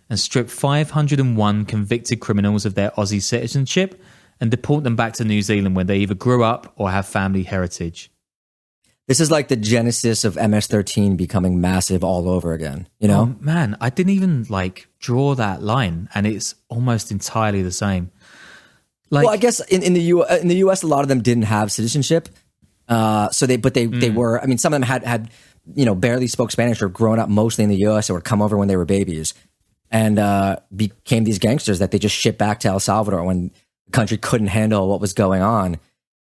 Speaker 1: and strip 501 convicted criminals of their Aussie citizenship and deport them back to New Zealand where they either grew up or have family heritage.
Speaker 2: This is like the genesis of MS-13 becoming massive all over again, you know?
Speaker 1: Oh, man, I didn't even draw that line, and it's almost entirely the same.
Speaker 2: Well, I guess in the US, a lot of them didn't have citizenship. So they were, I mean, some of them had barely spoke Spanish or grown up mostly in the US or would come over when they were babies and became these gangsters that they just shipped back to El Salvador when the country couldn't handle what was going on.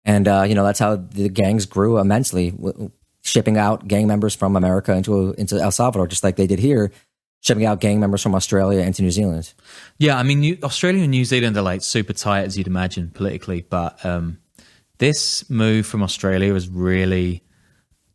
Speaker 2: And, that's how the gangs grew immensely, shipping out gang members from America into El Salvador, just like they did here, shipping out gang members from Australia into New Zealand. Yeah, I mean, Australia and New Zealand are super tight, as you'd imagine, politically, but this move from Australia has really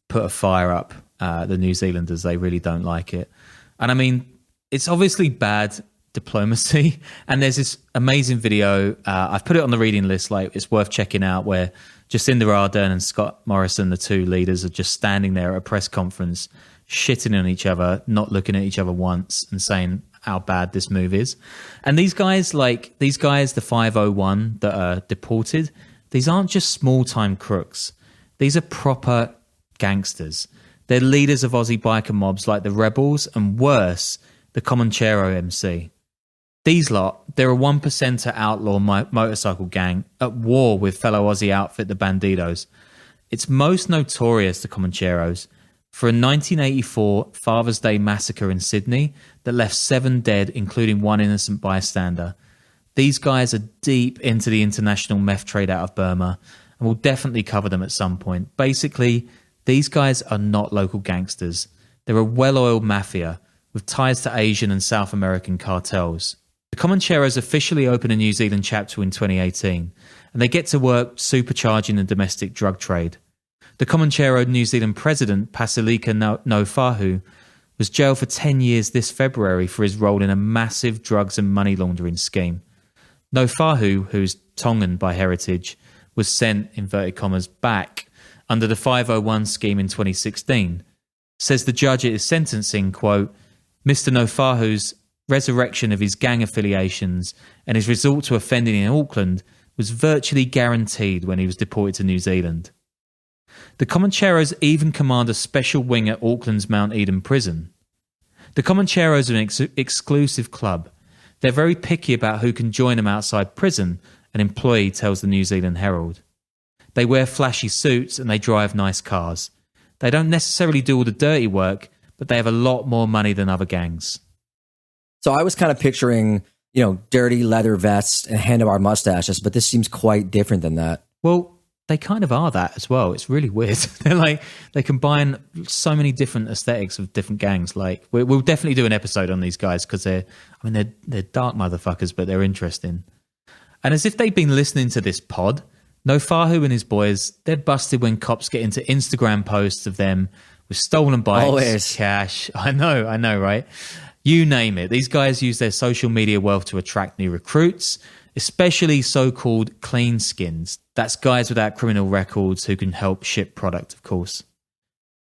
Speaker 2: put a fire up the New Zealanders. They really don't like it. And I mean, it's obviously bad diplomacy. And there's this amazing video. I've put it on the reading list. It's worth checking out, where Jacinda Ardern and Scott Morrison, the two leaders, are just standing there at a press conference, shitting on each other, not looking at each other once and saying how bad this move is. And these guys, the 501 that are deported, these aren't just small-time crooks. These are proper gangsters. They're leaders of Aussie biker mobs like the Rebels and, worse, the Comanchero MC. These lot, they're a 1% outlaw motorcycle gang at war with fellow Aussie outfit the Bandidos. It's most notorious, the Comancheros, for a 1984 Father's Day massacre in Sydney that left 7 dead, including 1 innocent bystander. These guys are deep into the international meth trade out of Burma, and we'll definitely cover them at some point. Basically, these guys are not local gangsters. They're a well-oiled mafia with ties to Asian and South American cartels. The Comancheros officially open a New Zealand chapter in 2018, and they get to work supercharging the domestic drug trade. The Comanchero New Zealand president, Pasilika Nofahu, was jailed for 10 years this February for his role in a massive drugs and money laundering scheme. Nofahu, who's Tongan by heritage, was sent, inverted commas, back under the 501 scheme in 2016. Says the judge at his sentencing, quote, Mr. Nofahu's resurrection of his gang affiliations and his resort to offending in Auckland was virtually guaranteed when he was deported to New Zealand.
Speaker 1: The Comancheros even command a special wing at Auckland's Mount Eden prison. The Comancheros are an exclusive club. They're very picky about who can join them outside prison, an employee tells the New Zealand Herald. They wear flashy suits and they drive nice cars. They don't necessarily do all the dirty work, but they have a lot more money than other gangs.
Speaker 2: So I was kind of picturing, dirty leather vests and handlebar mustaches, but this seems quite different than that.
Speaker 1: Well, they kind of are that as well. It's really weird. They combine so many different aesthetics of different gangs. Like we'll definitely do an episode on these guys because they're dark motherfuckers, but they're interesting. And as if they've been listening to this pod, Nofahu and his boys, they're busted when cops get into Instagram posts of them with stolen bikes,
Speaker 2: Always.
Speaker 1: cash. I know, right? You name it. These guys use their social media wealth to attract new recruits, especially so-called clean skins. That's guys without criminal records who can help ship product, of course.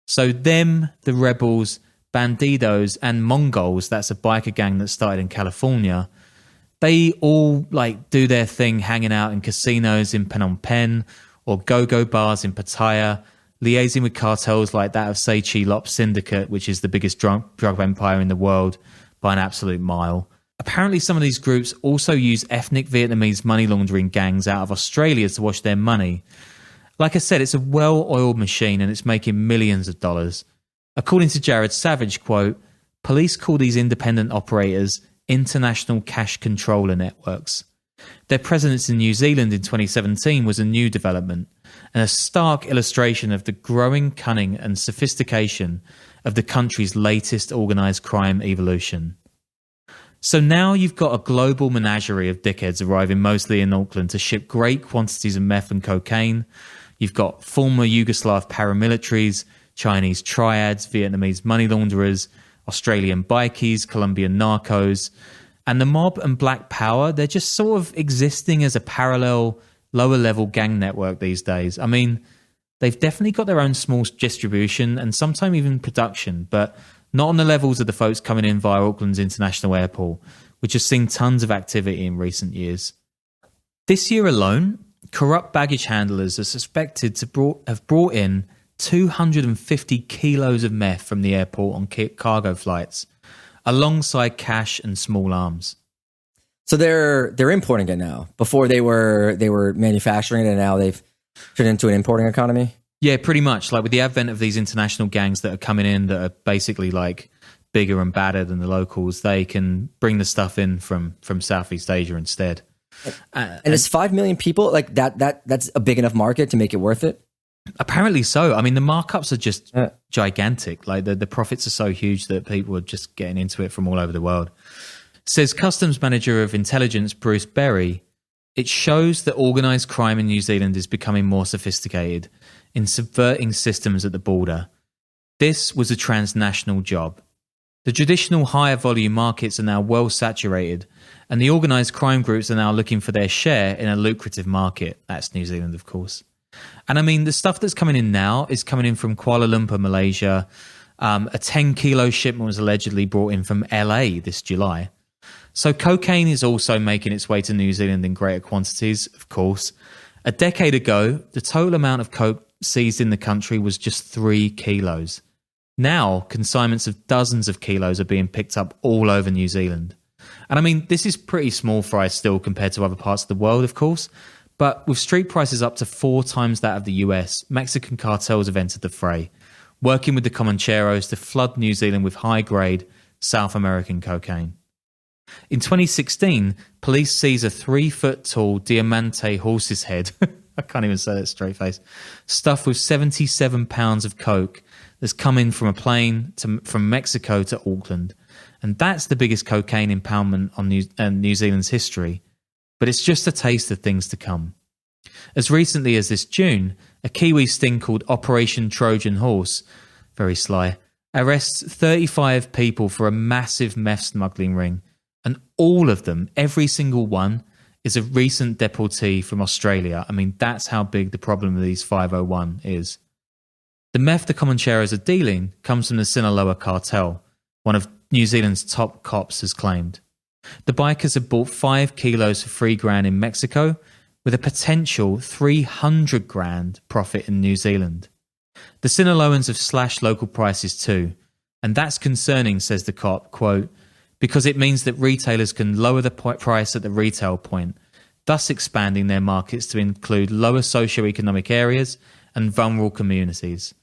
Speaker 1: So them, the rebels, bandidos, and Mongrels, that's a biker gang that started in California, they all do their thing hanging out in casinos in Phnom Penh or go-go bars in Pattaya, liaising with cartels like that of Seichi Lop Syndicate, which is the biggest drug empire in the world by an absolute mile. Apparently, some of these groups also use ethnic Vietnamese money laundering gangs out of Australia to wash their money. Like I said, it's a well-oiled machine and it's making millions of dollars. According to Jared Savage, quote, police call these independent operators international cash controller networks. Their presence in New Zealand in 2017 was a new development and a stark illustration of the growing cunning and sophistication of the country's latest organised crime evolution. So now you've got a global menagerie of dickheads arriving mostly in Auckland to ship great quantities of meth and cocaine. You've got former Yugoslav paramilitaries, Chinese triads, Vietnamese money launderers, Australian bikies, Colombian narcos. And the mob and black power, they're just sort of existing as a parallel, lower-level gang network these days. I mean, they've definitely got their own small distribution and sometimes even production, but not on the levels of the folks coming in via Auckland's International Airport, which has seen tons of activity in recent years. This year alone, corrupt baggage handlers are suspected to have brought in 250 kilos of meth from the airport on cargo flights, alongside cash and small arms.
Speaker 2: So they're importing it now. Before they were manufacturing it, and now they've turned into an importing economy.
Speaker 1: Yeah, pretty much. Like with the advent of these international gangs that are coming in that are basically bigger and badder than the locals, they can bring the stuff in from Southeast Asia instead.
Speaker 2: And it's 5 million people, that's a big enough market to make it worth it?
Speaker 1: Apparently so. I mean, the markups are just gigantic. The profits are so huge that people are just getting into it from all over the world. Says Customs Manager of Intelligence Bruce Berry, it shows that organised crime in New Zealand is becoming more sophisticated in subverting systems at the border. This was a transnational job. The traditional higher volume markets are now well saturated, and the organised crime groups are now looking for their share in a lucrative market. That's New Zealand, of course. And I mean, the stuff that's coming in now is coming in from Kuala Lumpur, Malaysia. A 10-kilo shipment was allegedly brought in from LA this July. So cocaine is also making its way to New Zealand in greater quantities, of course. A decade ago, the total amount of coke seized in the country was just 3 kilos. Now, consignments of dozens of kilos are being picked up all over New Zealand. And I mean, this is pretty small fry still compared to other parts of the world, of course. But with street prices up to 4 times that of the US, Mexican cartels have entered the fray, working with the Comancheros to flood New Zealand with high-grade South American cocaine. In 2016, police seized a 3-foot-tall Diamante horse's head, I can't even say that straight face, stuffed with 77 pounds of coke that's come in from a plane from Mexico to Auckland. And that's the biggest cocaine impoundment on New Zealand's history. But it's just a taste of things to come. As recently as this June, a Kiwi sting called Operation Trojan Horse, very sly, arrests 35 people for a massive meth smuggling ring. And all of them, every single one, is a recent deportee from Australia. I mean, that's how big the problem of these 501 is. The meth the Comancheros are dealing comes from the Sinaloa cartel, one of New Zealand's top cops has claimed. The bikers have bought 5 kilos for $3,000 in Mexico, with a potential $300,000 profit in New Zealand. The Sinaloans have slashed local prices too. And that's concerning, says the cop, quote, because it means that retailers can lower the price at the retail point, thus expanding their markets to include lower socioeconomic areas and vulnerable communities.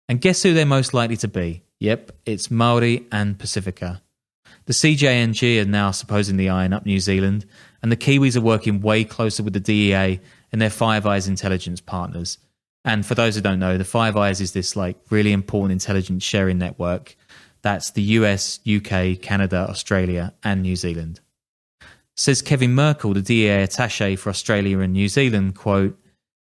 Speaker 1: And guess who they're most likely to be? Yep, it's Maori and Pacifica. The CJNG are now supposedly eyeing up New Zealand, and the Kiwis are working way closer with the DEA and their Five Eyes intelligence partners. And for those who don't know, the Five Eyes is this really important intelligence sharing network. That's the US, UK, Canada, Australia, and New Zealand. Says Kevin Merkel, the DEA attaché for Australia and New Zealand, quote,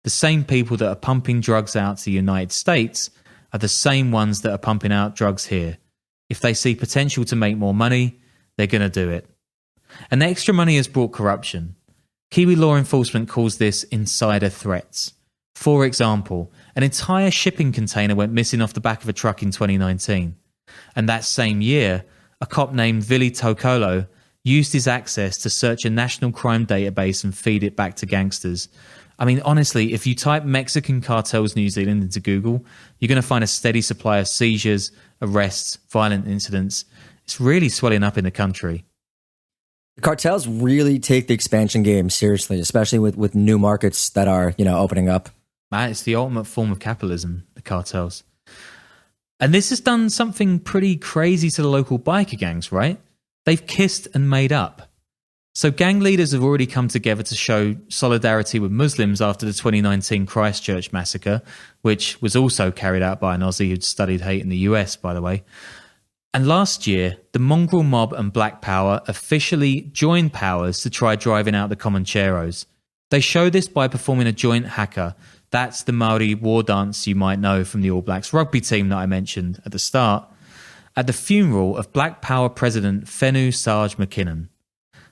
Speaker 1: the same people that are pumping drugs out to the United States are the same ones that are pumping out drugs here. If they see potential to make more money, they're going to do it. And the extra money has brought corruption. Kiwi law enforcement calls this insider threats. For example, an entire shipping container went missing off the back of a truck in 2019. And that same year, a cop named Vili Tokolo used his access to search a national crime database and feed it back to gangsters. I mean, honestly, if you type Mexican cartels New Zealand into Google, you're going to find a steady supply of seizures, arrests, violent incidents. It's really swelling up in the country.
Speaker 2: The cartels really take the expansion game seriously, especially with new markets that are, opening up.
Speaker 1: It's the ultimate form of capitalism, the cartels. And this has done something pretty crazy to the local biker gangs, right? They've kissed and made up. So gang leaders have already come together to show solidarity with Muslims after the 2019 Christchurch massacre, which was also carried out by an Aussie who'd studied hate in the US, by the way. And last year, the Mongrel mob and Black Power officially joined powers to try driving out the Comancheros. They show this by performing a joint haka. That's the Maori war dance you might know from the All Blacks rugby team that I mentioned at the start, at the funeral of Black Power President Fenu Sarge McKinnon.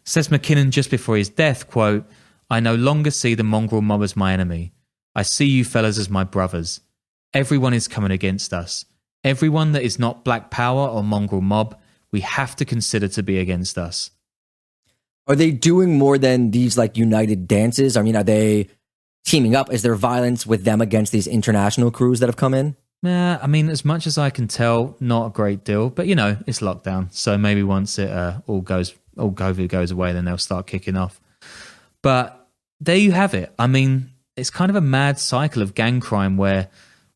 Speaker 1: Says McKinnon just before his death, quote, I no longer see the Mongrel mob as my enemy. I see you fellas as my brothers. Everyone is coming against us. Everyone that is not Black Power or Mongrel mob, we have to consider to be against us.
Speaker 2: Are they doing more than these united dances? I mean, are they teaming up? Is there violence with them against these international crews that have come in?
Speaker 1: I mean, as much as I can tell, not a great deal. But, it's lockdown. So maybe once it all COVID goes away, then they'll start kicking off. But there you have it. I mean, it's kind of a mad cycle of gang crime where,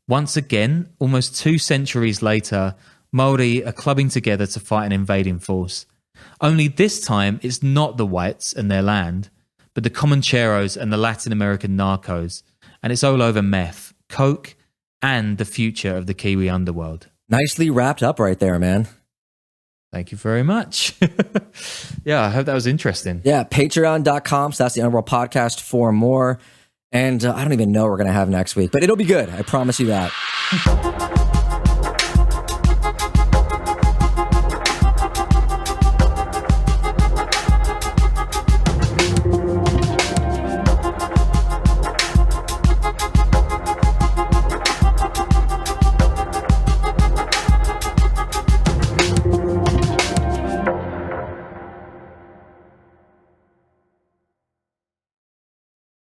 Speaker 1: once again, almost 2 centuries later, Maori are clubbing together to fight an invading force. Only this time, it's not the whites and their land, but the Comancheros and the Latin American narcos. And it's all over meth, coke, and the future of the Kiwi underworld.
Speaker 2: Nicely wrapped up right there, man.
Speaker 1: Thank you very much. Yeah, I hope that was interesting.
Speaker 2: Yeah, patreon.com. So that's the Underworld podcast for more. And I don't even know what we're going to have next week, but it'll be good. I promise you that.